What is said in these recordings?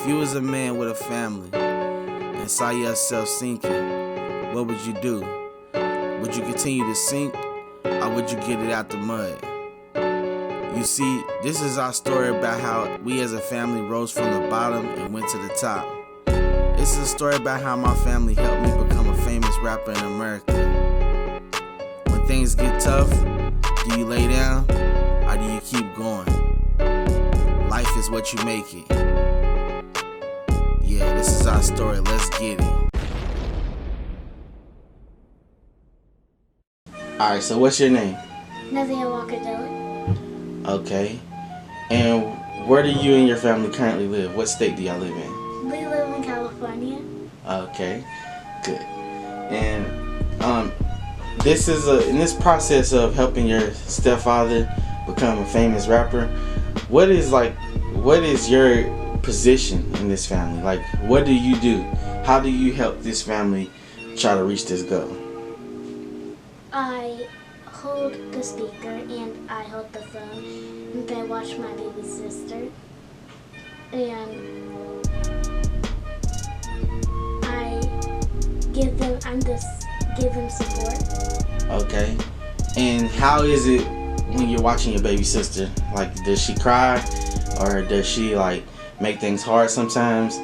you was a man with a family and saw yourself sinking, what would you do? Would you continue to sink, or would you get it out the mud? You see, this is our story about how we as a family rose from the bottom and went to the top. This is a story about how my family helped me become a famous rapper in America. When things get tough, do you lay down or do you keep going? Life is what you make it. Yeah, this is our story. Let's get it. Alright, so what's your name? Nazia Walker Dillon. Okay. And where do you and your family currently live? What state do y'all live in? We live in California. Okay, good. And this is in this process of helping your stepfather become a famous rapper, what is your position in this family? Like, what do you do? How do you help this family try to reach this goal? I hold the speaker and I hold the phone and I watch my baby sister and I give them support. Okay. And how is it when you're watching your baby sister? Like, does she cry or does she like make things hard sometimes?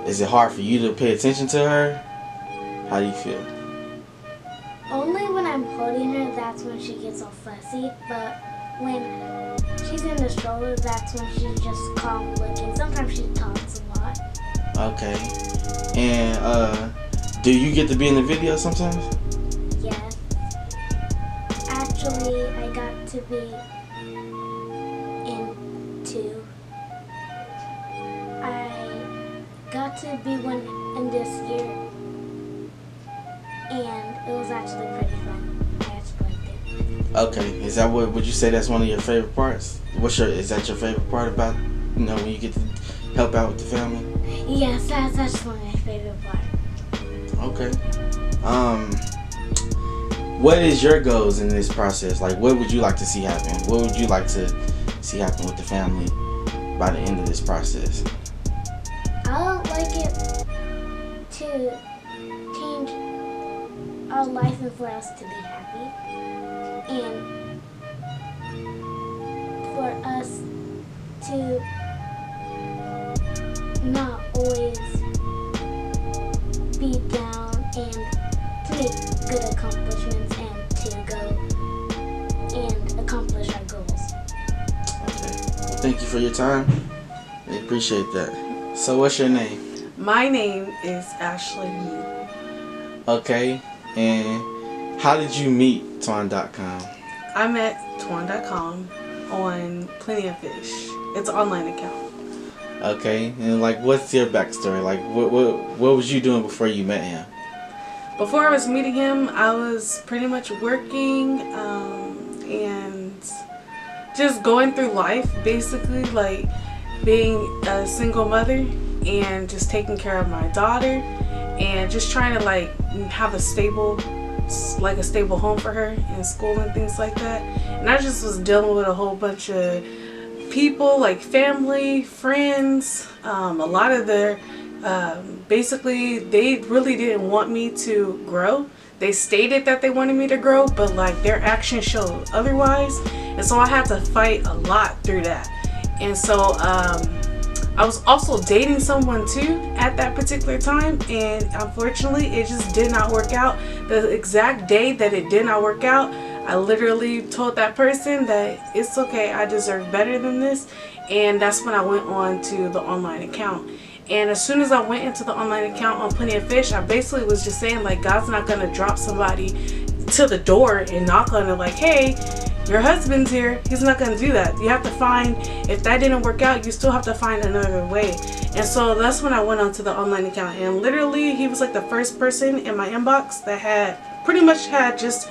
Is it hard for you to pay attention to her? How do you feel? Only when I'm holding her, that's when she gets all fussy, but when she's in the stroller, that's when she's just calm looking. Sometimes she talks a lot. Okay. And do you get to be in the video sometimes? Yes. Actually, I got to be in 2. I got to be one in this year, and it was actually pretty fun. I actually liked it. Okay. Is that would you say that's one of your favorite parts? Is that your favorite part about, when you get to help out with the family? Yes, that's one of my favorite parts. Okay. What is your goals in this process? Like, what would you like to see happen? What would you like to see happen with the family by the end of this process? I would like it to change our life and for us to be happy, and for us to not always be down and to make good accomplishments and to go and accomplish our goals. Okay. Well, thank you for your time. I appreciate that. So what's your name? My name is Ashley. Okay. And how did you meet Twan.com? I met Twan.com on Plenty of Fish. It's an online account. Okay. And what's your backstory? Like, what was you doing before you met him? Before I was meeting him, I was pretty much working and just going through life, basically, like being a single mother and just taking care of my daughter and just trying to have a stable home for her in school and things like that. And I just was dealing with a whole bunch of people, like family, friends, a lot of their basically they really didn't want me to grow. They stated that they wanted me to grow, but their actions showed otherwise, and so I had to fight a lot through that. And so I was also dating someone too at that particular time, and unfortunately it just did not work out. The exact day that it did not work out, I literally told that person that it's okay, I deserve better than this, and that's when I went on to the online account. And as soon as I went into the online account on Plenty of Fish, I basically was just saying God's not gonna drop somebody to the door and knock on it hey, your husband's here. He's not gonna do that. You have to find, if that didn't work out, you still have to find another way. And so that's when I went onto the online account, and literally he was the first person in my inbox that had pretty much just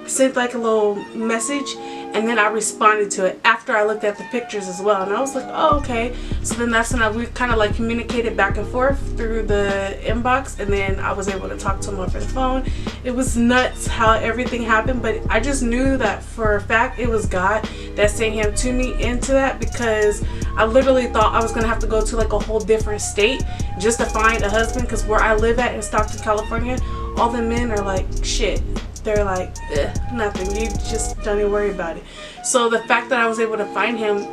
sent a little message, and then I responded to it after I looked at the pictures as well, and I was like, oh, okay. So then that's when we kind of communicated back and forth through the inbox, and then I was able to talk to him over the phone. It was nuts how everything happened, but I just knew that for a fact it was God that sent him to me into that, because I literally thought I was gonna have to go to like a whole different state just to find a husband, because where I live at in Stockton, California, all the men are like shit. They're like, nothing. You just don't even worry about it. So the fact that I was able to find him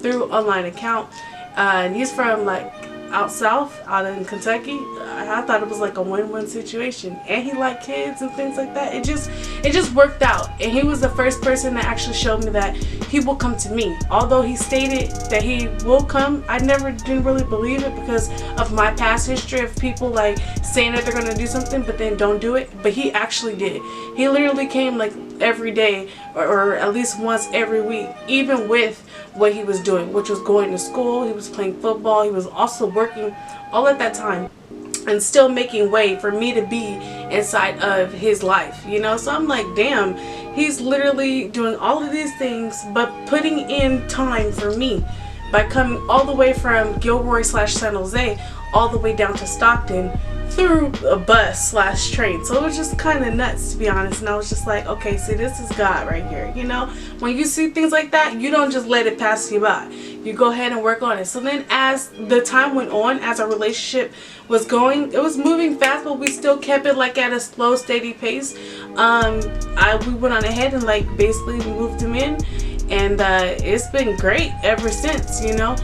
through online account, and he's from like out south, out in Kentucky, I thought it was like a win-win situation. And he liked kids and things like that. It just worked out. And he was the first person that actually showed me that he will come to me. Although he stated that he will come, I didn't really believe it because of my past history of people like saying that they're gonna do something but then don't do it. But he actually did. He literally came like every day or at least once every week, even with what he was doing, which was going to school. He was playing football. He was also working all at that time and still making way for me to be inside of his life, you know. So I'm like, damn, he's literally doing all of these things but putting in time for me by coming all the way from Gilroy / San Jose all the way down to Stockton through a bus / train. So it was just kind of nuts, to be honest. And I was just like, okay, see, this is God right here, you know. When you see things like that, you don't just let it pass you by. You go ahead and work on it. So then as the time went on, as our relationship was going, it was moving fast, but we still kept it like at a slow, steady pace. We went on ahead and like basically moved him in, and it's been great ever since, you know.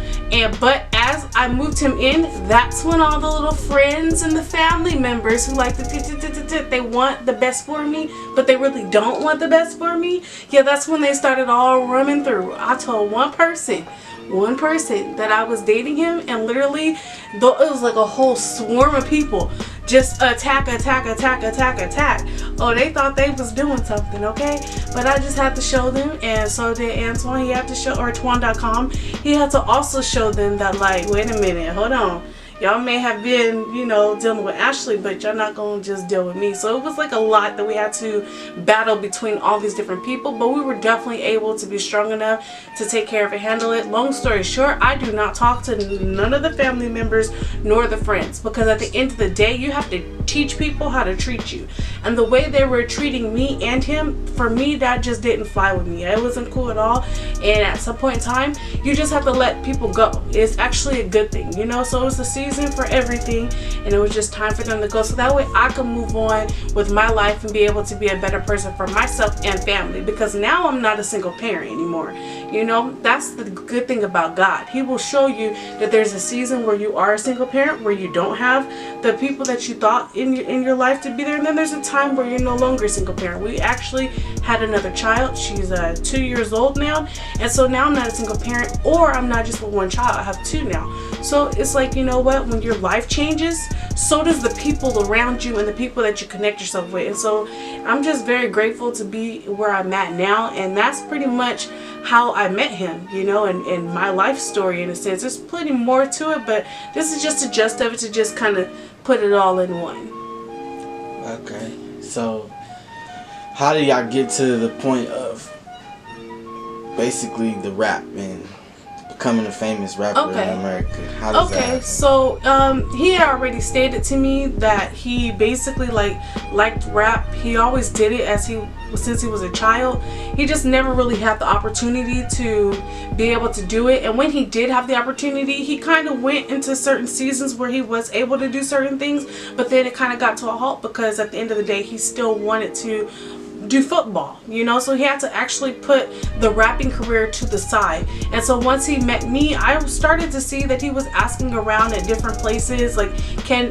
But as I moved him in, that's when all the little friends and the family members who like they want the best for me, but they really don't want the best for me, yeah, that's when they started all running through. I told one person that I was dating him, and literally it was like a whole swarm of people just attack. Oh, they thought they was doing something, okay? But I just had to show them, and so did Antoine. He had to show, or Twan.com, he had to also show them that, like, wait a minute, hold on. Y'all may have been, you know, dealing with Ashley, but y'all not gonna just deal with me. So it was like a lot that we had to battle between all these different people, but we were definitely able to be strong enough to take care of it, handle it. Long story short, I do not talk to none of the family members nor the friends, because at the end of the day, you have to teach people how to treat you. And the way they were treating me and him, for me, that just didn't fly with me. It wasn't cool at all. And at some point in time, you just have to let people go. It's actually a good thing, you know. So it was a season for everything, and it was just time for them to go, so that way I can move on with my life and be able to be a better person for myself and family, because now I'm not a single parent anymore, you know. That's the good thing about God. He will show you that there's a season where you are a single parent, where you don't have the people that you thought in your life to be there, and then there's a time where you're no longer a single parent. We actually had another child. She's 2 years old now, and so now I'm not a single parent, or I'm not just with one child, I have two now. So it's like, you know what, when your life changes, so does the people around you and the people that you connect yourself with. And so I'm just very grateful to be where I'm at now, and that's pretty much how I met him, you know, and my life story in a sense. There's plenty more to it, but this is just a gist of it, to just kind of put it all in one. Okay, so how do y'all get to the point of basically the rap and becoming a famous rapper in America? How does that happen? So he had already stated to me that he basically liked rap. He always did it since he was a child. He just never really had the opportunity to be able to do it, and when he did have the opportunity, he kind of went into certain seasons where he was able to do certain things, but then it kind of got to a halt, because at the end of the day, he still wanted to do football, you know. So he had to actually put the rapping career to the side. And so once he met me, I started to see that he was asking around at different places, like,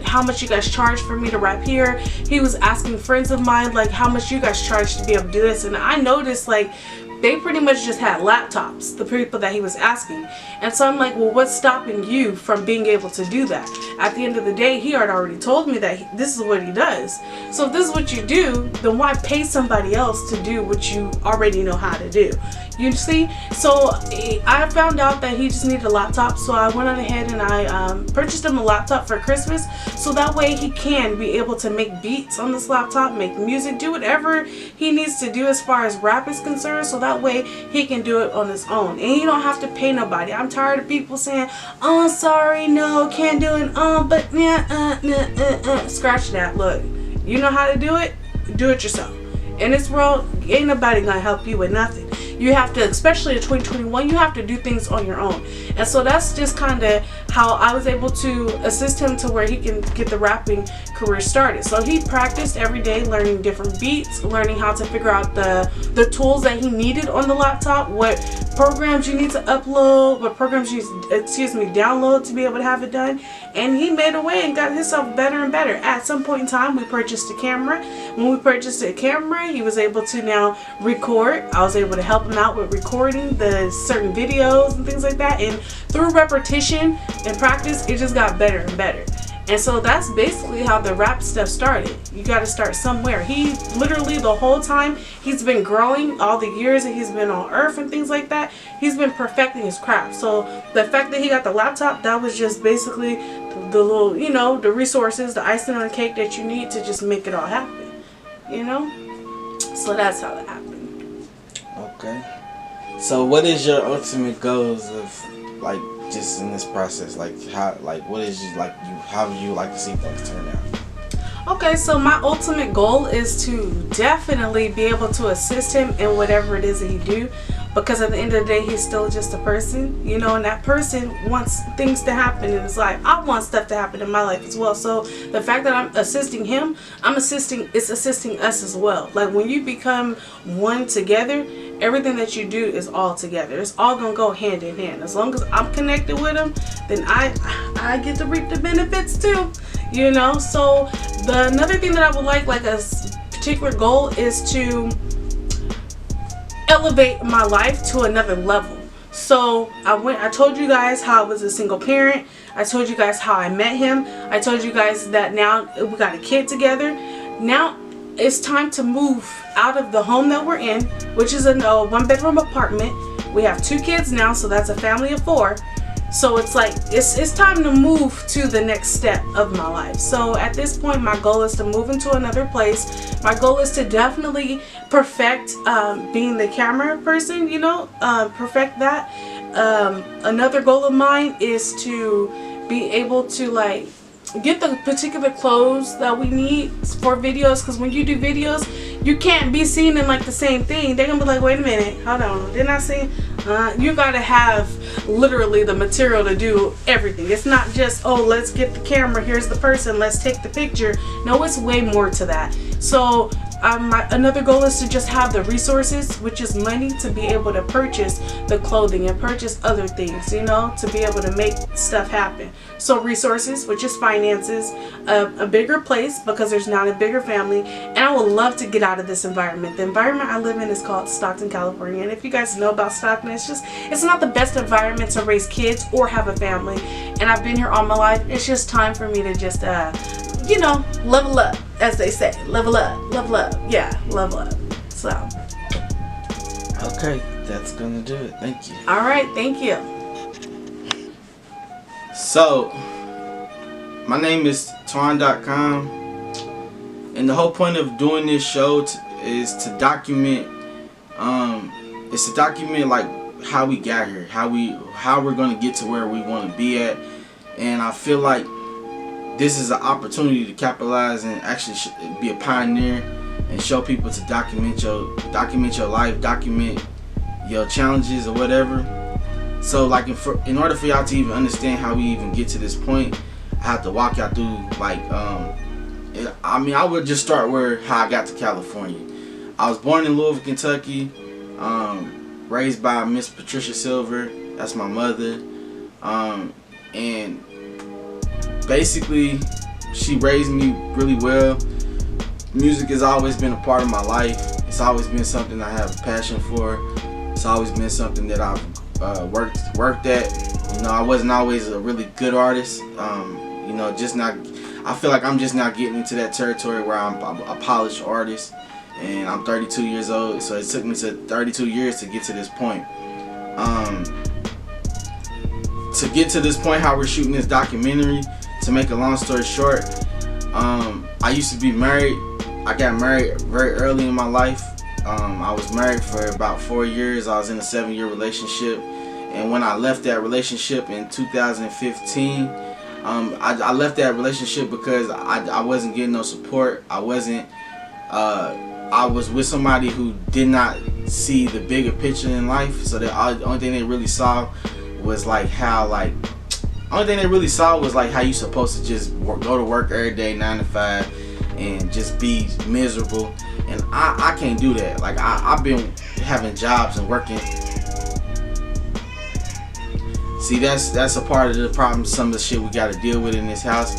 how much you guys charge for me to rap here? He was asking friends of mine, like, how much you guys charge to be able to do this? And I noticed, like, they pretty much just had laptops, the people that he was asking. And so I'm like, well, what's stopping you from being able to do that? At the end of the day, he had already told me that this is what he does. So if this is what you do, then why pay somebody else to do what you already know how to do? You see? So I found out that he just needed a laptop, so I went on ahead and I purchased him a laptop for Christmas, so that way he can be able to make beats on this laptop, make music, do whatever he needs to do as far as rap is concerned, so that way he can do it on his own, and he don't have to pay nobody. I'm tired of people saying, oh, sorry, no, can't do it, but yeah, scratch that. Look, you know how to do it, do it yourself. In this world, ain't nobody gonna help you with nothing. you have to, especially in 2021, you have to do things on your own. And so that's just kind of how I was able to assist him to where he can get the rapping career started. So he practiced every day, learning different beats, learning how to figure out the tools that he needed on the laptop, what programs you need to upload, what programs you download to be able to have it done. And he made a way and got himself better and better. At some point in time, we purchased a camera. When we purchased a camera, he was able to now record. I was able to help him out with recording the certain videos and things like that. And through repetition and practice, it just got better and better. And so that's basically how the rap stuff started. You got to start somewhere. He literally, the whole time he's been growing, all the years that he's been on earth and things like that, he's been perfecting his craft. So the fact that he got the laptop, that was just basically the little, you know, the resources, the icing on the cake that you need to just make it all happen, you know? So that's how that happened. Okay. So what is your ultimate goals of, like, just in this process, like how, like what is you like you how would you like to see things turn out? Okay, so my ultimate goal is to definitely be able to assist him in whatever it is that he do, because at the end of the day, he's still just a person, you know, and that person wants things to happen in his life. I want stuff to happen in my life as well. So the fact that I'm assisting him, it's assisting us as well. Like when you become one together, everything that you do is all together. It's all gonna go hand in hand. As long as I'm connected with him, then I get to reap the benefits too, you know. So another thing that I would like a particular goal is to elevate my life to another level. So I told you guys how I was a single parent. I told you guys how I met him. I told you guys that now we got a kid together. Now it's time to move out of the home that we're in, which is a 1-bedroom apartment. We have 2 kids now, so that's a family of 4. So it's like it's time to move to the next step of my life. So at this point, my goal is to move into another place. My goal is to definitely perfect being the camera person, you know, perfect that. Another goal of mine is to be able to like get the particular clothes that we need for videos, because when you do videos, you can't be seen in like the same thing. They're gonna be like, wait a minute, hold on, didn't I see? You gotta have literally the material to do everything. It's not just, oh, let's get the camera, here's the person, let's take the picture. No, it's way more to that. So another goal is to just have the resources, which is money, to be able to purchase the clothing and purchase other things, you know, to be able to make stuff happen. So resources, which is finances, a bigger place because there's not a bigger family, and I would love to get out of this environment. The environment I live in is called Stockton, California, and if you guys know about Stockton, it's not the best environment to raise kids or have a family, and I've been here all my life. It's just time for me to just you know, level up, as they say. Level up, yeah, level up. So okay, that's gonna do it. Thank you. All right, thank you. So my name is Twan.com, and the whole point of doing this show is to document like how we got here, how we're gonna get to where we want to be at. And I feel like this is an opportunity to capitalize and actually be a pioneer and show people to document your life, document your challenges or whatever. So like in order for y'all to even understand how we even get to this point, I have to walk y'all through like I would just start how I got to California. I was born in Louisville, Kentucky, raised by Miss Patricia Silver. That's my mother, and basically she raised me really well. Music has always been a part of my life. It's always been something I have a passion for. It's always been something that I've worked at. You know, I wasn't always a really good artist. You know, I feel like I'm just now getting into that territory where I'm a polished artist, and I'm 32 years old, so it took me to 32 years to get to this point. To get to this point, how we're shooting this documentary, to make a long story short, I used to be married. I got married very early in my life. I was married for about 4 years. I was in a 7-year relationship, and when I left that relationship in 2015, I left that relationship because I wasn't getting no support. I was with somebody who did not see the bigger picture in life. So the only thing they really saw was like how like only thing they really saw was like how you supposed to just go to work every day 9 to 5 and just be miserable. And I can't do that. Like I've been having jobs and working. See, that's a part of the problem. Some of the shit we got to deal with in this house.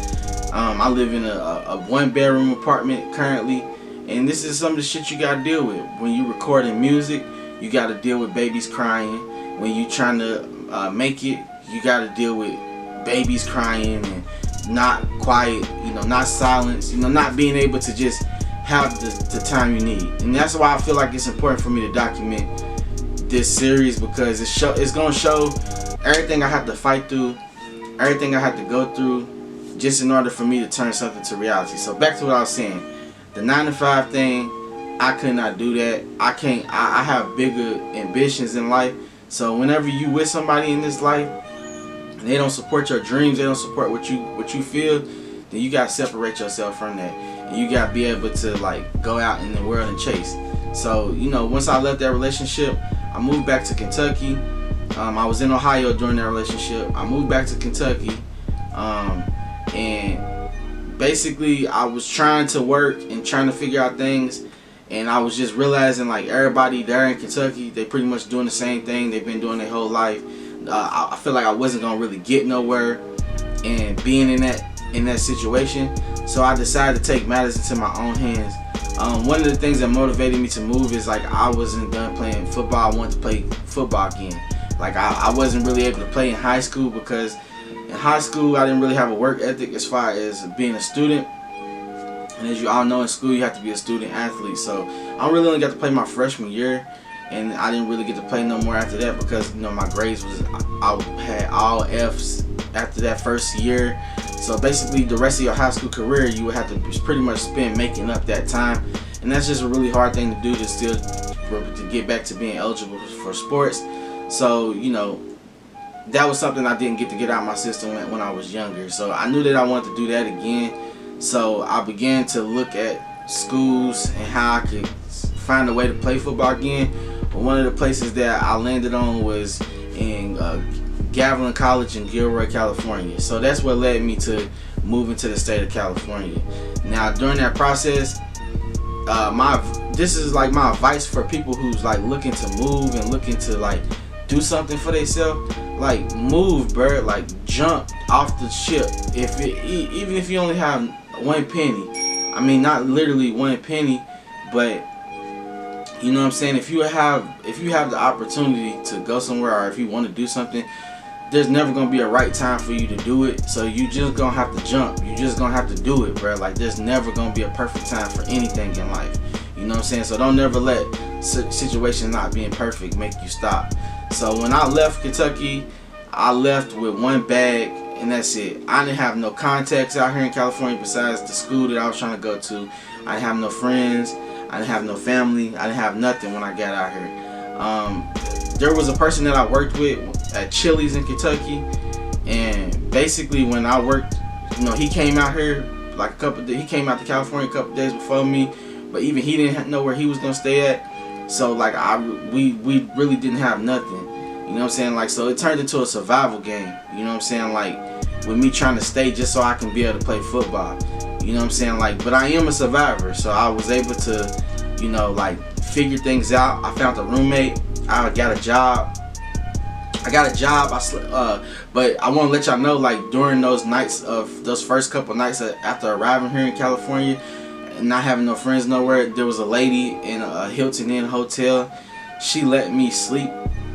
I live in a 1-bedroom apartment currently, and this is some of the shit you got to deal with. When you recording music, you got to deal with babies crying. When you trying to make it, you got to deal with babies crying and not quiet, not silence, not being able to just have the time you need. And that's why I feel like it's important for me to document this series, because it's gonna show everything I have to fight through, everything I have to go through, just in order for me to turn something to reality. So back to what I was saying, the 9 to 5 thing, I could not do that. I can't. I have bigger ambitions in life. So whenever you with somebody in this life, and they don't support your dreams, they don't support what you feel, then you gotta separate yourself from that, and you gotta be able to like go out in the world and chase. So once I left that relationship, I moved back to Kentucky. I was in Ohio during that relationship. I moved back to Kentucky, and basically I was trying to work and trying to figure out things, and I was just realizing like everybody there in Kentucky, they pretty much doing the same thing they've been doing their whole life. I feel like I wasn't gonna really get nowhere and being in that situation, so I decided to take matters into my own hands. One of the things that motivated me to move is like I wasn't done playing football. I wanted to play football again. Like I wasn't really able to play in high school, because in high school I didn't really have a work ethic as far as being a student. And as you all know, in school you have to be a student athlete. So I really only got to play my freshman year, and I didn't really get to play no more after that, because my grades was, I had all F's after that first year. So basically the rest of your high school career you would have to pretty much spend making up that time, and that's just a really hard thing to do to get back to being eligible for sports. So that was something I didn't get to get out of my system when I was younger. So I knew that I wanted to do that again. So I began to look at schools and how I could find a way to play football again. But one of the places that I landed on was in Gavilan College in Gilroy, California. So that's what led me to moving to the state of California. Now during that process, this is like my advice for people who's like looking to move and looking to like do something for themselves. Like move, bruh. Like jump off the ship. Even if you only have 1 penny. I mean, not literally 1 penny, but you know what I'm saying. If you have the opportunity to go somewhere, or if you want to do something, there's never gonna be a right time for you to do it. So you just gonna have to jump. You just gonna have to do it, bro. Like there's never gonna be a perfect time for anything in life. You know what I'm saying? So don't never let situations not being perfect make you stop. So when I left Kentucky, I left with 1 bag, and that's it. I didn't have no contacts out here in California besides the school that I was trying to go to. I didn't have no friends. I didn't have no family. I didn't have nothing when I got out here. There was a person that I worked with at Chili's in Kentucky, and basically when I worked, he came out here like he came out to California a couple days before me, but even he didn't know where he was gonna stay at. So like we really didn't have nothing. You know what I'm saying? Like, so it turned into a survival game. You know what I'm saying? Like with me trying to stay just so I can be able to play football. You know what I'm saying? Like, but I am a survivor, so I was able to, like figure things out. I found a roommate. I got a job. But I want to let y'all know, like during those first couple nights after arriving here in California and not having no friends nowhere, there was a lady in a Hilton Inn hotel. She let me sleep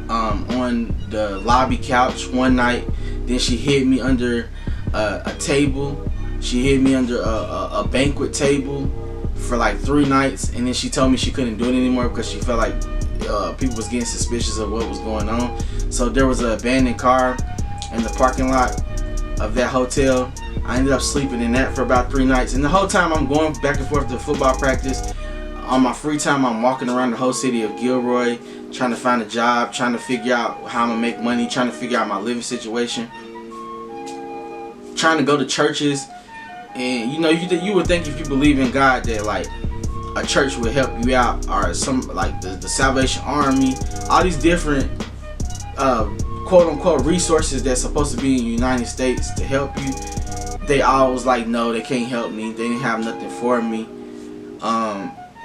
on the lobby couch one night. Then she hid me under a table. She hid me under a banquet table for like 3 nights, and then she told me she couldn't do it anymore because she felt like people was getting suspicious of what was going on. So there was an abandoned car in the parking lot of that hotel. I ended up sleeping in that for about 3 nights, and the whole time I'm going back and forth to football practice. On my free time, I'm walking around the whole city of Gilroy, trying to find a job, trying to figure out how I'm gonna make money, trying to figure out my living situation, trying to go to churches. And you would think if you believe in God that like a church would help you out, or some like the Salvation Army, all these different quote unquote resources that's supposed to be in the United States to help you. They all was like, no, they can't help me. They didn't have nothing for me.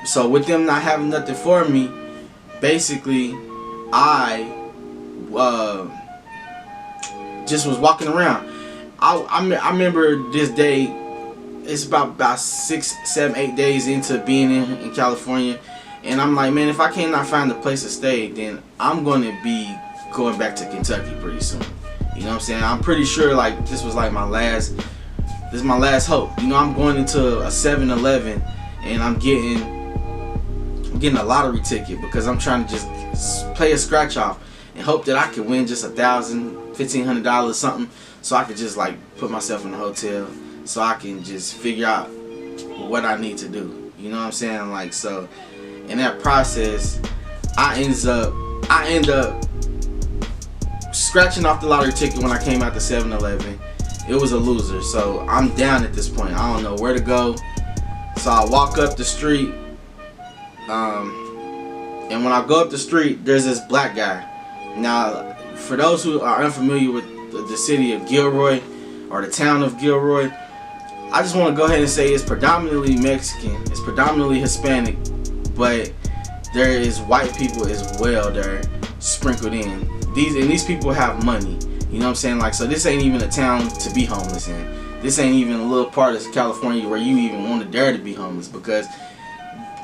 So with them not having nothing for me, basically I just was walking around. I remember this day. It's about 6, 7, 8 days into being in California, and I'm like, man, if I cannot find a place to stay, then I'm going to be going back to Kentucky pretty soon. You know what I'm saying? I'm pretty sure like this was like this is my last hope. You know, I'm going into a 7-Eleven and I'm getting a lottery ticket because I'm trying to just play a scratch off and hope that I can win just $1,000, $1,500 something, so I could just like put myself in a hotel, so I can just figure out what I need to do. You know what I'm saying? Like, so in that process, I end up scratching off the lottery ticket when I came out to 7-Eleven. It was a loser, so I'm down at this point. I don't know where to go. So I walk up the street, and when I go up the street, there's this black guy. Now, for those who are unfamiliar with the city of Gilroy, or the town of Gilroy, I just want to go ahead and say it's predominantly Mexican, it's predominantly Hispanic, but there is white people as well there sprinkled in. These people have money, you know what I'm saying? Like, so this ain't even a town to be homeless in. This ain't even a little part of California where you even want to dare to be homeless, because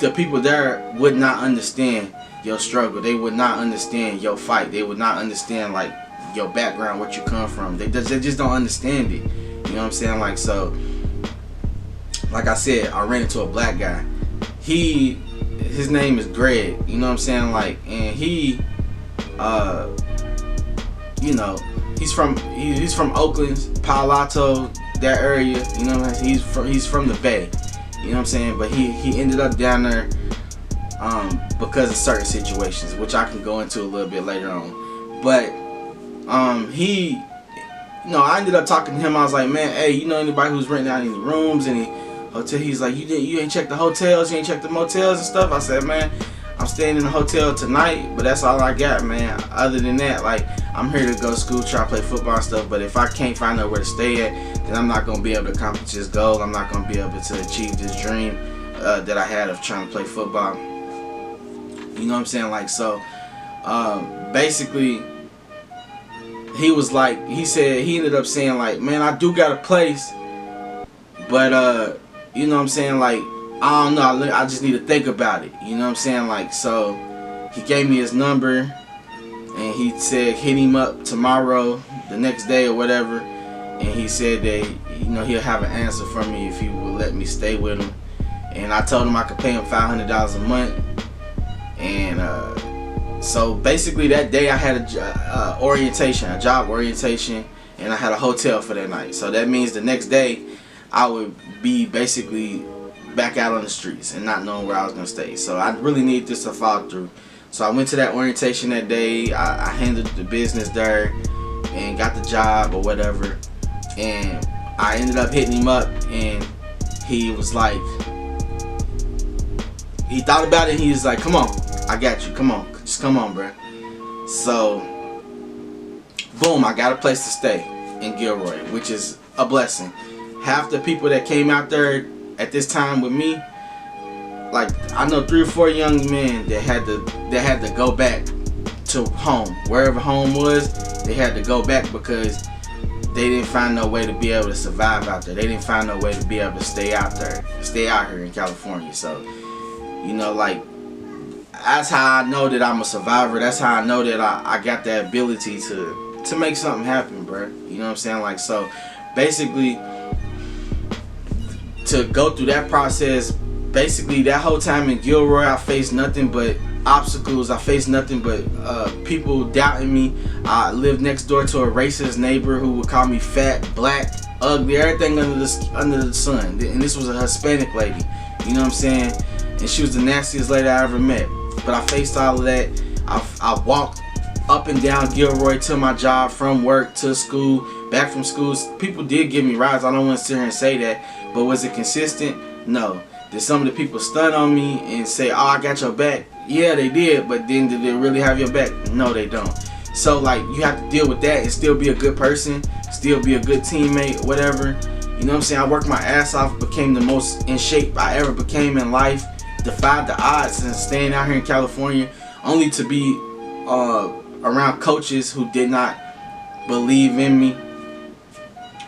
the people there would not understand your struggle. They would not understand your fight. They would not understand like your background, what you come from. They just don't understand it. You know what I'm saying? Like, so like I said, I ran into a black guy. His name is Greg. You know what I'm saying? Like, and he, you know, he's from Oakland, Palo Alto, that area. You know what I'm saying? He's from the Bay. You know what I'm saying? But he ended up down there because of certain situations, which I can go into a little bit later on. But he, you know, I ended up talking to him. I was like, man, hey, you know anybody who's renting out any rooms, any hotel? He's like, you ain't checked the hotels, you ain't checked the motels and stuff. I said, man, I'm staying in a hotel tonight, but that's all I got, man. Other than that, like, I'm here to go to school, try to play football and stuff, but if I can't find nowhere to stay at, then I'm not going to be able to accomplish this goal. I'm not going to be able to achieve this dream that I had of trying to play football. You know what I'm saying? Like, so, basically, he was like, he ended up saying, like, man, I do got a place, but, you know what I'm saying? Like, I don't know, I just need to think about it. You know what I'm saying? Like, so, he gave me his number, and he said hit him up tomorrow, the next day or whatever, and he said that, you know, he'll have an answer for me if he would let me stay with him. And I told him I could pay him $500 a month. And so basically that day I had a job orientation, and I had a hotel for that night. So that means the next day I would be basically back out on the streets and not knowing where I was going to stay. So I really need this to fall through. So I went to that orientation that day. I handled the business there and got the job or whatever. And I ended up hitting him up, and he was like, he thought about it, and he was like, come on, I got you, come on, just come on, bro. So, boom, I got a place to stay in Gilroy, which is a blessing. Half the people that came out there at this time with me, like, I know 3 or 4 young men that had to go back to home, wherever home was. They had to go back because they didn't find no way to be able to survive out there. They didn't find no way to be able to stay out here in California. So, you know, like, that's how I know that I'm a survivor. That's how I know that I got that ability to make something happen, bro. You know what I'm saying? Like, so basically, to go through that process, basically that whole time in Gilroy, I faced nothing but obstacles. I faced nothing but people doubting me. I lived next door to a racist neighbor who would call me fat, black, ugly, everything under the sun. And this was a Hispanic lady, you know what I'm saying? And she was the nastiest lady I ever met. But I faced all of that. I walked up and down Gilroy to my job, from work to school, back from school. People did give me rides. I don't want to sit here and say that, but was it consistent? No. Did some of the people stun on me and say, "Oh, I got your back"? Yeah, they did, but then did they really have your back? No, they don't. So like, you have to deal with that and still be a good person, still be a good teammate, whatever. You know what I'm saying? I worked my ass off, became the most in shape I ever became in life, defied the odds, and staying out here in California, only to be around coaches who did not believe in me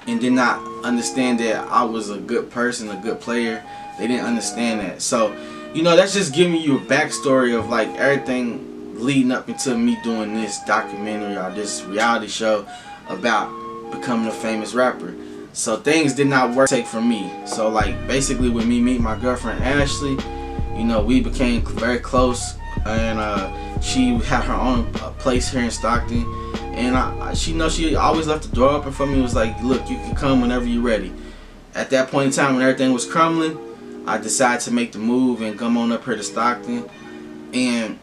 and did not understand that I was a good person, a good player. They didn't understand that. So, you know, that's just giving you a backstory of like everything leading up into me doing this documentary or this reality show about becoming a famous rapper. So things did not work for me. So like, basically with me meeting my girlfriend Ashley, you know, we became very close, and she had her own place here in Stockton, and she always left the door open for me. It was like, look, you can come whenever you're ready. At that point in time when everything was crumbling, I decided to make the move and come on up here to Stockton. And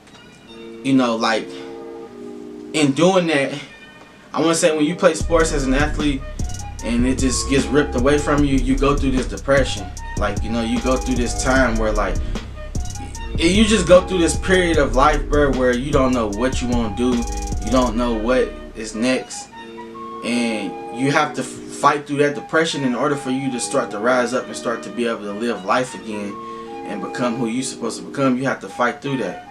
you know, like, in doing that, I want to say, when you play sports as an athlete and it just gets ripped away from you, you go through this depression. Like, you know, you go through this time where like, you just go through this period of life, bro, where you don't know what you want to do, you don't know what is next, and you have to fight through that depression in order for you to start to rise up and start to be able to live life again and become who you're supposed to become. You have to fight through that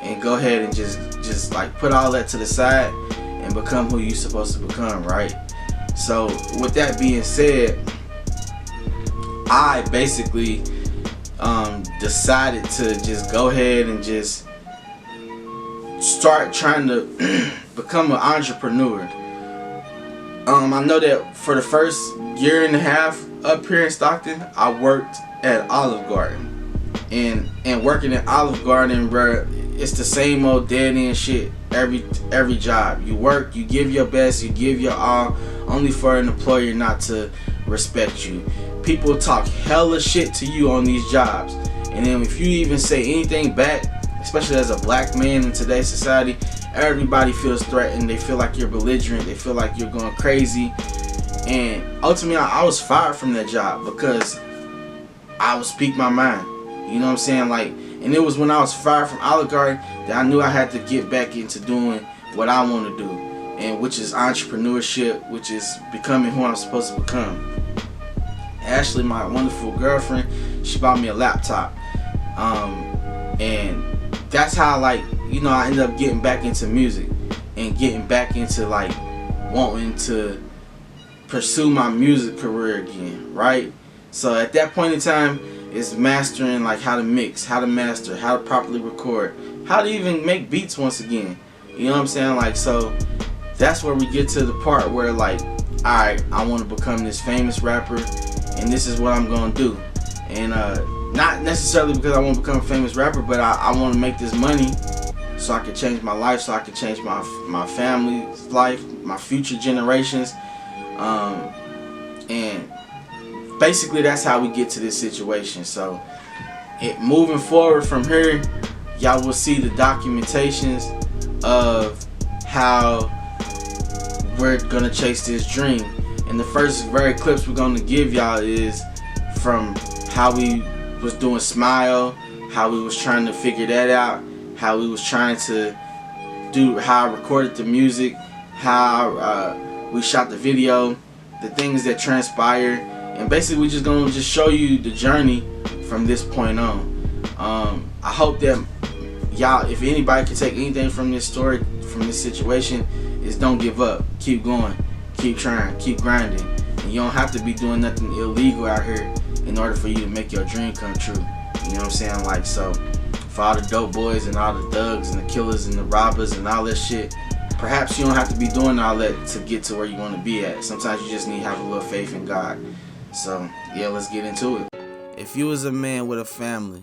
and go ahead and just like put all that to the side and become who you're supposed to become, right? So with that being said, I basically decided to just go ahead and just start trying to become an entrepreneur. I know that for the first year and a half up here in Stockton, I worked at Olive Garden, and working at Olive Garden, bro, it's the same old dead end shit. Every job you work, you give your best, you give your all, only for an employer not to respect you. People talk hella shit to you on these jobs, and then if you even say anything back, especially as a black man in today's society, everybody feels threatened. They feel like you're belligerent, they feel like you're going crazy. And ultimately I was fired from that job because I would speak my mind. You know what I'm saying? Like, and it was when I was fired from Olive Garden that I knew I had to get back into doing what I want to do, and which is entrepreneurship, which is becoming who I'm supposed to become. Ashley, my wonderful girlfriend, she bought me a laptop, and that's how, like, you know, I ended up getting back into music and getting back into like wanting to pursue my music career again, right? So at that point in time, it's mastering, like, how to mix, how to master, how to properly record, how to even make beats once again. You know what I'm saying? Like, so that's where we get to the part where, like, alright, I want to become this famous rapper, and this is what I'm gonna do. And not necessarily because I want to become a famous rapper, but I want to make this money so I can change my life, so I can change my family's life, my future generations, and basically that's how we get to this situation. So moving forward from here, y'all will see the documentations of how we're gonna chase this dream. And the first very clips we're gonna give y'all is from how we was doing Smile, how we was trying to figure that out, how we was trying to do, how I recorded the music, how we shot the video, the things that transpired, and basically we just gonna show you the journey from this point on. I hope that y'all, if anybody can take anything from this story, from this situation, is don't give up, keep going, keep trying, keep grinding, and you don't have to be doing nothing illegal out here in order for you to make your dream come true. You know what I'm saying? Like, so for all the dope boys and all the thugs and the killers and the robbers and all that shit, perhaps you don't have to be doing all that to get to where you want to be at. Sometimes you just need to have a little faith in God. So yeah, let's get into it. If you was a man with a family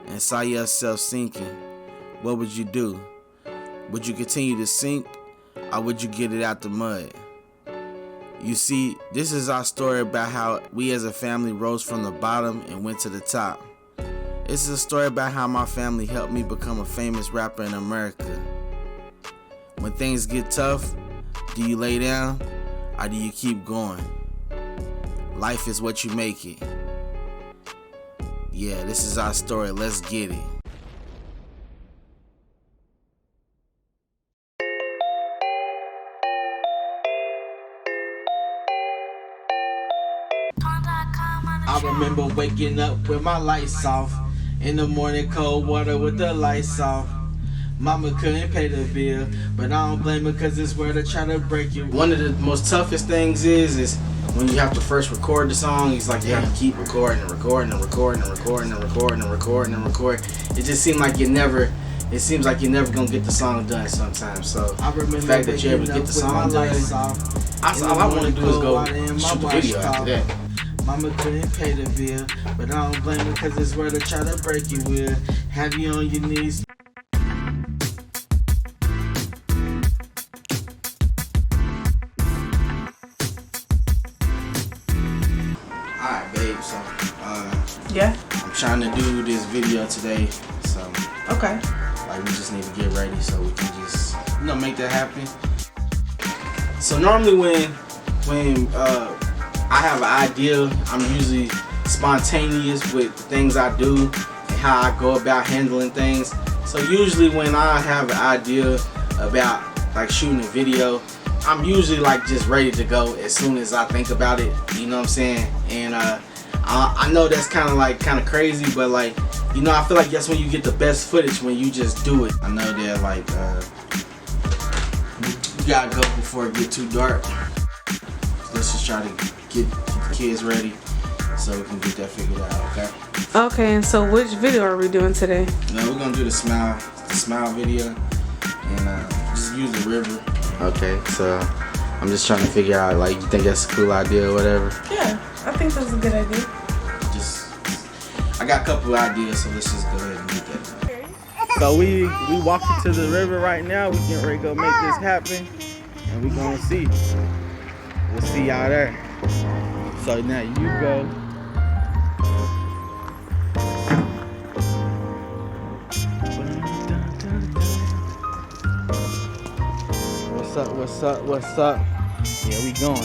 and saw yourself sinking, what would you do? Would you continue to sink, or would you get it out the mud? You see, this is our story about how we as a family rose from the bottom and went to the top. This is a story about how my family helped me become a famous rapper in America. When things get tough, do you lay down or do you keep going? Life is what you make it. Yeah, this is our story. Let's get it. I remember waking up with my lights off. In the morning, cold water with the lights off. Mama couldn't pay the bill, but I don't blame her cause it's where they try to break you. One of the most toughest things is when you have to first record the song. It's like you have to keep recording and recording and recording and recording and recording and recording and recording. It just seems like you're never gonna get the song done sometimes. So the fact that you're able to get the song done, all I want to do is go shoot the video after that. Mama couldn't pay the bill, but I don't blame her cause it's where they try to break you will. Have you on your knees. Alright babe, so Yeah. I'm trying to do this video today, so Okay. like we just need to get ready so we can just make that happen. So normally when I have an idea, I'm usually spontaneous with the things I do and how I go about handling things. So usually when I have an idea about like shooting a video, I'm usually like just ready to go as soon as I think about it, you know what I'm saying? And I know that's kind of crazy, but like, you know, I feel like that's when you get the best footage, when you just do it. I know that like you gotta go before it get too dark. Let's just try to get the kids ready so we can get that figured out, okay? Okay, and so which video are we doing today? Now we're gonna do the smile video and just use the river. Okay, so I'm just trying to figure out, like, you think that's a cool idea or whatever? Yeah, I think that's a good idea. I got a couple of ideas, so let's just go ahead and get that. So we walking to the river right now. We getting ready to go make this happen, and we gonna see. We'll see y'all there. So now you go. What's up, what's up, what's up? Yeah, we going.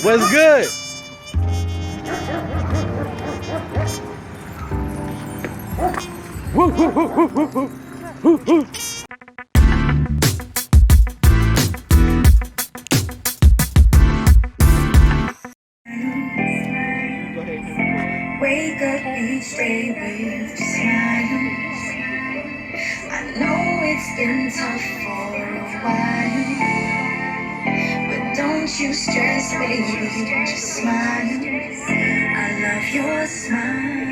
What's good? Woo, woo, woo, woo, woo, woo, woo. Wake up each day with smiles. I know it's been tough for a while, but don't you stress, baby, just smile. I love your smile.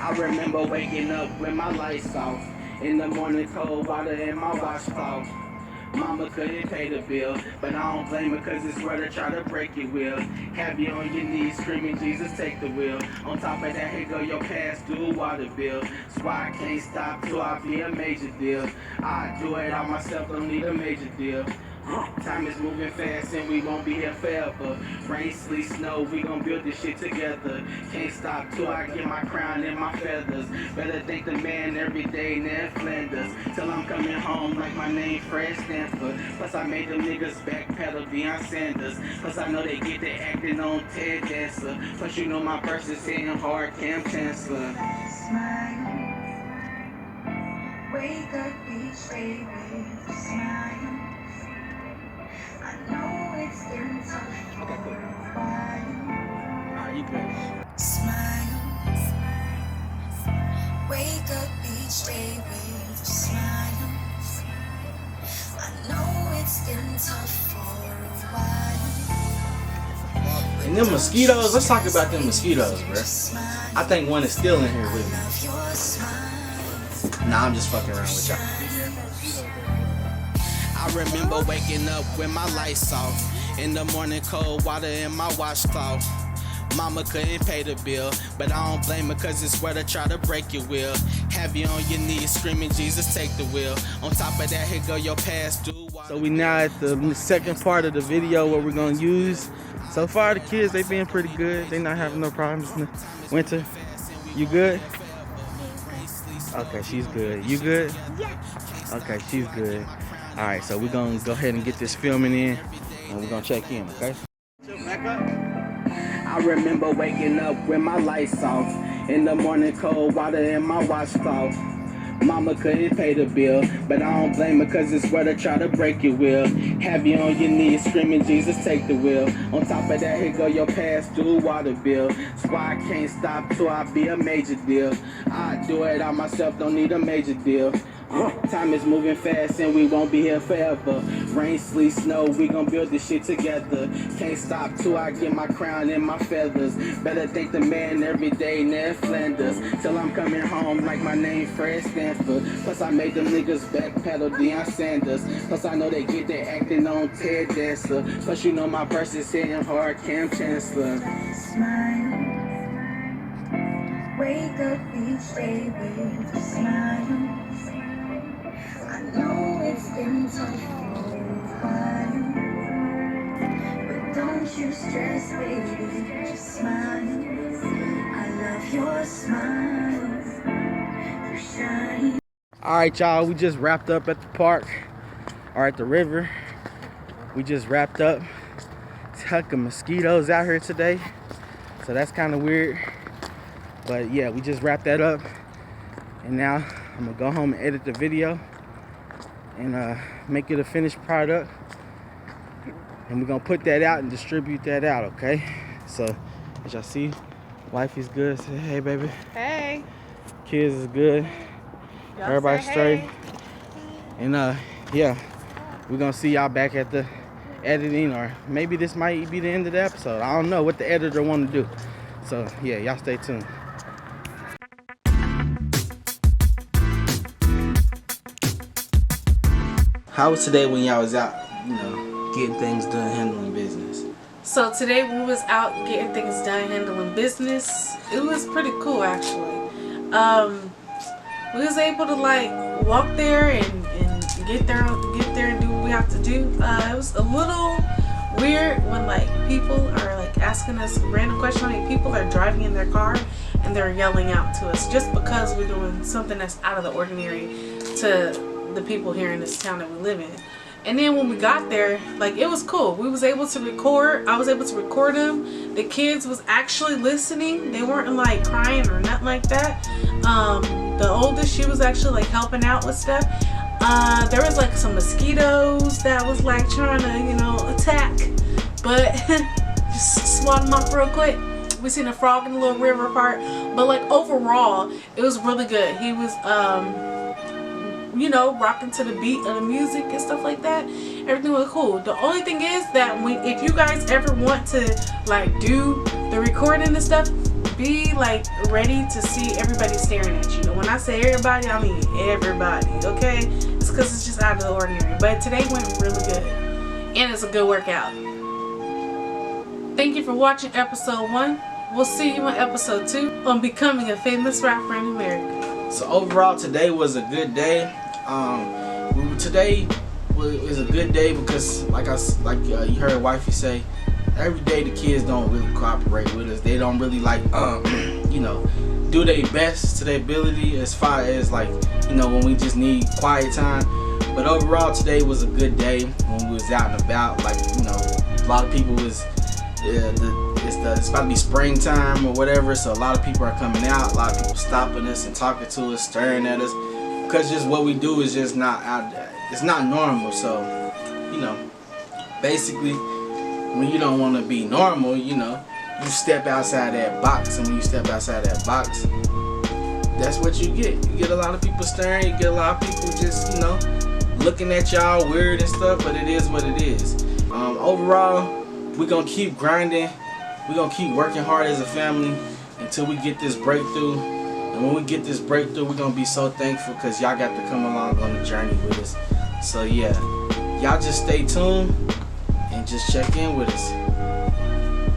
I remember waking up with my lights off. In the morning, cold water in my washcloth. Mama couldn't pay the bill, but I don't blame her cause it's where they try to break your will. Have you on your knees screaming, Jesus take the wheel. On top of that, here go your past due water bill. So I can't stop till I be a major deal. I do it all myself, don't need a major deal. Time is moving fast and we won't be here forever. Rain, sleet, snow, we gon' build this shit together. Can't stop till I get my crown and my feathers. Better thank the man every day, Ned Flanders. Till I'm coming home like my name Fred Stanford. Plus I made them niggas backpedal Deion Sanders. Plus I know they get to acting on Ted Dancer. Plus you know my verse is hitting hard, Cam Chancellor. Smile. Wake up each day with a smile. I know it's been tough for a while. Smile. Wake up each day with a smile. I know it's been tough for a while. And them mosquitoes, let's talk about them mosquitoes, bro. I think one is still in here with me. Nah, I'm just fucking around with y'all. I remember waking up with my lights off. In the morning, cold water in my washcloth. Mama couldn't pay the bill, but I don't blame her cause it's where to try to break your will. Have you on your knees screaming, Jesus, take the wheel. On top of that, here go your past due. So we now at the second part of the video where we're gonna use. So far the kids, they been pretty good. They not having no problems in the winter. You good? Okay, she's good. You good? Okay, she's good. All right, so we're gonna go ahead and get this filming in and we're gonna check in, okay? Back up. I remember waking up with my lights off. In the morning, cold water in my washcloth. Mama couldn't pay the bill, but I don't blame her cause it's where to try to break your will. Have you on your knees screaming, Jesus, take the wheel. On top of that, here go your past due water bill. That's why I can't stop till I be a major deal. I do it all myself, don't need a major deal. Time is moving fast and we won't be here forever. Rain, sleet, snow, we gon' build this shit together. Can't stop till I get my crown and my feathers. Better thank the man every day, Ned Flanders. Till I'm coming home like my name Fred Stanford. Plus I made them niggas backpedal Deion Sanders. Plus I know they get their acting on Ted Dancer. Plus you know my verse is hitting hard, Cam Chancellor. Smile. Wake up each day with a smile. I know it's been tough for a while, but don't you stress, baby, just smile. I love your smile, you shine. All right, y'all, we just wrapped up at the park or at the river. We just wrapped up. It's a heck of mosquitoes out here today, so that's kind of weird. But yeah, we just wrapped that up, and now I'm gonna go home and edit the video and make it a finished product, and we're gonna put that out and distribute that out, okay? So as y'all see, wifey's good. Say hey, baby. Hey. Kids is good. Y'all Everybody's say straight. hey. And yeah, we're gonna see y'all back at the editing, or maybe this might be the end of the episode. I don't know what the editor want to do. So yeah, y'all stay tuned. How was today when y'all was out, getting things done, handling business? So today when we was out getting things done, handling business, it was pretty cool actually. We was able to like walk there and get there and do what we have to do. It was a little weird when like people are like asking us random questions. I mean, people are driving in their car and they're yelling out to us just because we're doing something that's out of the ordinary to the people here in this town that we live in. And then when we got there, like, it was cool. We was able to record. I was able to record them. The kids was actually listening. They weren't like crying or nothing like that. The oldest, she was actually like helping out with stuff. There was like some mosquitoes that was like trying to attack, but just swat them up real quick. We seen a frog in the little river part, but like overall it was really good. He was rocking to the beat of the music and stuff like that. Everything was cool. The only thing is that if you guys ever want to like do the recording and stuff, be like ready to see everybody staring at you. And when I say everybody, I mean everybody, okay? It's because it's just out of the ordinary. But today went really good, and it's a good workout. Thank you for watching episode 1. We'll see you on episode 2 on becoming a famous rapper in America. So overall, today was a good day. Today was a good day because, you heard wifey say, every day the kids don't really cooperate with us. They don't really do their best to their ability as far as when we just need quiet time. But overall, today was a good day when we was out and about. A lot of people was. It's about to be springtime or whatever, so a lot of people are coming out. A lot of people stopping us and talking to us, staring at us, because just what we do is just not out there. It's not normal. So basically, when you don't want to be normal, you step outside that box, and when you step outside that box, that's what you get. You get a lot of people staring. You get a lot of people just looking at y'all weird and stuff. But it is what it is. Overall, we're gonna keep grinding. We're gonna keep working hard as a family until we get this breakthrough. And when we get this breakthrough, we're gonna be so thankful because y'all got to come along on the journey with us. So yeah, y'all just stay tuned and just check in with us.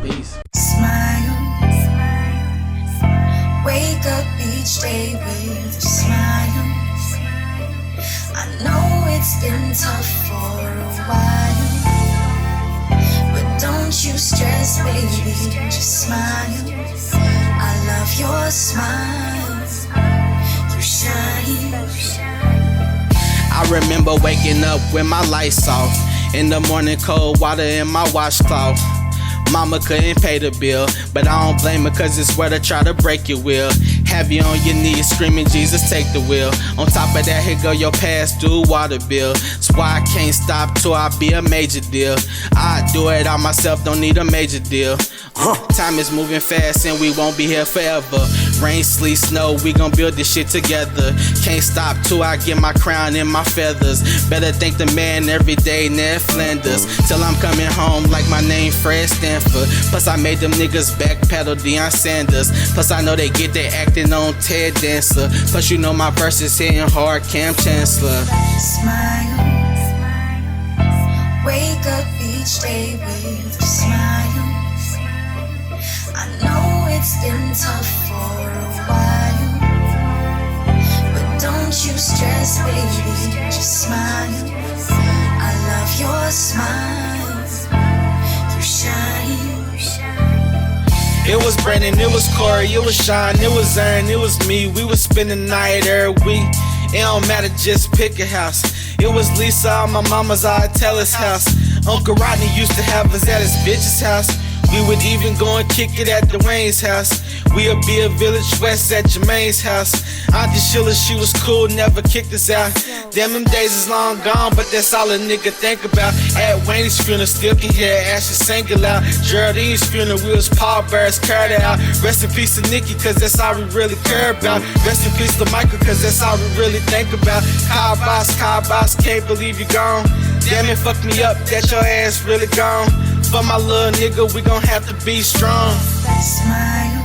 Peace. Smile. Wake up each day with a smile. I know it's been tough for a while, but don't you stress, baby, just smile. I love your smile, you shine. I remember waking up with my lights off, in the morning cold water in my washcloth. Mama couldn't pay the bill, but I don't blame her, cause it's where to try to break your will. Have you on your knees screaming, Jesus take the wheel. On top of that, here go your past due water bill. That's why I can't stop till I be a major deal. I do it all myself, don't need a major deal. Time is moving fast and we won't be here forever. Rain, sleet, snow, we gon' build this shit together. Can't stop till I get my crown and my feathers. Better thank the man every day, Ned Flanders. Till I'm coming home like my name Fred Stanford. Plus I made them niggas backpedal Deion Sanders. Plus I know they get their acting on Ted Dancer. Plus you know my verses hitting hard, Cam Chancellor. Smile. Wake up each day with a smile. I know it's been tough for a while, but don't you stress, baby, just smile. I love your smile, you shine. It was Brandon, it was Corey, it was Sean, it was Aaron, it was me. We would spend the night every week. It don't matter, just pick a house. It was Lisa, my mama's, I'd tell his house. Uncle Rodney used to have us at his bitch's house. We would even go and kick it at Dwayne's house. We'll be a Village West at Jermaine's house. Auntie Sheila, she was cool, never kicked us out. Damn, them days is long gone, but that's all a nigga think about. At Wayne's funeral, still can hear Ashley sing aloud. Geraldine's funeral, we was pallbearers carried out. Rest in peace to Nikki, cause that's all we really care about. Rest in peace to Michael, cause that's all we really think about. Car boss, can't believe you gone. Damn, it fucked me up that your ass really gone. For my little nigga, we gon' have to be strong. Smile.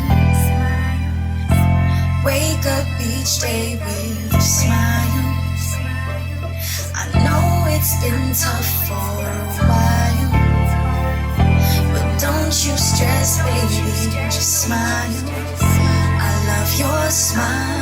Wake up each day with a smile. I know it's been tough for a while, but don't you stress, baby, just smile. I love your smile.